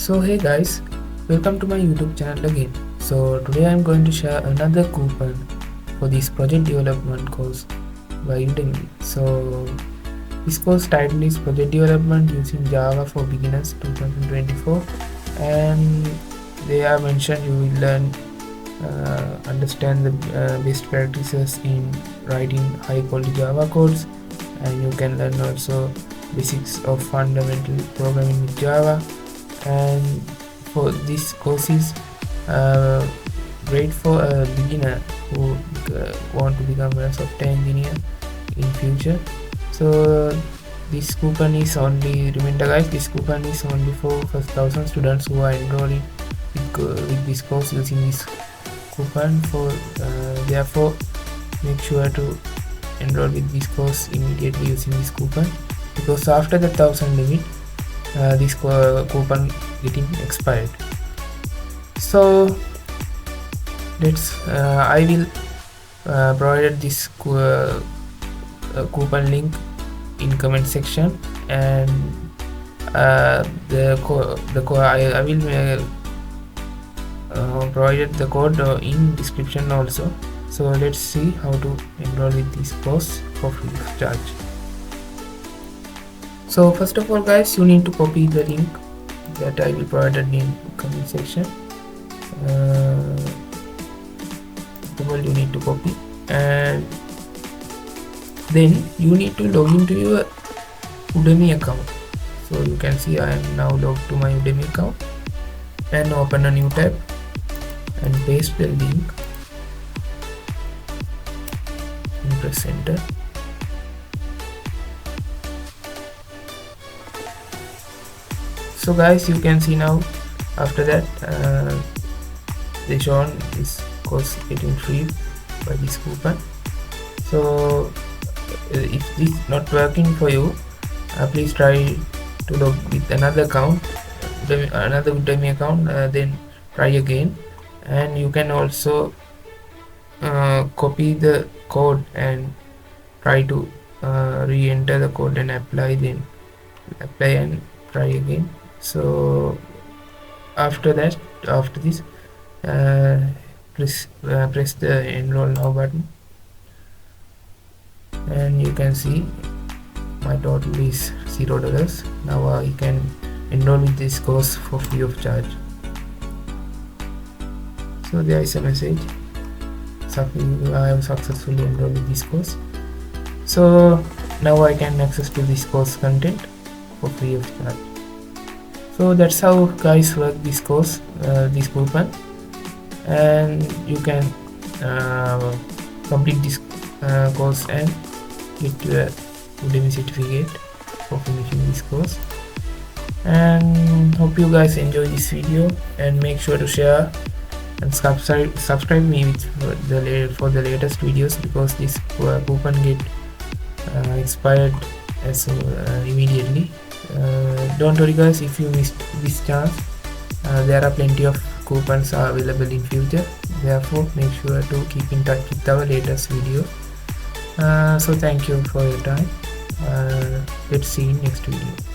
So hey guys, welcome to my YouTube channel again. So today I'm going to share another coupon for this project development course by Udemy. So this course title is Project Development Using Java for Beginners 2024, and they are mentioned you will learn understand the best practices in writing high quality Java codes, and you can learn also basics of fundamental programming with Java. And for this course is great for a beginner who want to become a software engineer in future. So this coupon is only, remember guys, this coupon is only for first 1,000 students who are enrolling with this course using this coupon. For therefore make sure to enroll with this course immediately using this coupon, because after the 1,000 limit this coupon getting expired. So let's I will provide this coupon link in comment section, and I will provide the code in description also. So let's see how to enroll with this course for free of charge. So first of all guys, you need to copy the link that I will provide in comment section. You need to copy, and then you need to log into your Udemy account. So you can see I am now logged to my Udemy account, and open a new tab and paste the link and press enter. So guys, you can see now after that they shown this course getting free by this coupon. So if this not working for you, please try to log with another account, another Udemy account, then try again. And you can also copy the code and try to re-enter the code and apply, then apply and try again. So after this press the enroll now button, and you can see my total is $0. Now I can enroll with this course for free of charge. So there is a message, I have successfully enrolled with this course. So now I can access to this course content for free of charge. So that's how guys work this course, this coupon, and you can complete this course and get your Udemy certificate for finishing this course. And hope you guys enjoy this video, and make sure to share and subscribe me for the latest videos, because this coupon get expired as immediately. Don't worry guys, if you missed this chance, there are plenty of coupons are available in future. Therefore make sure to keep in touch with our latest video. So thank you for your time. Let's see you in next video.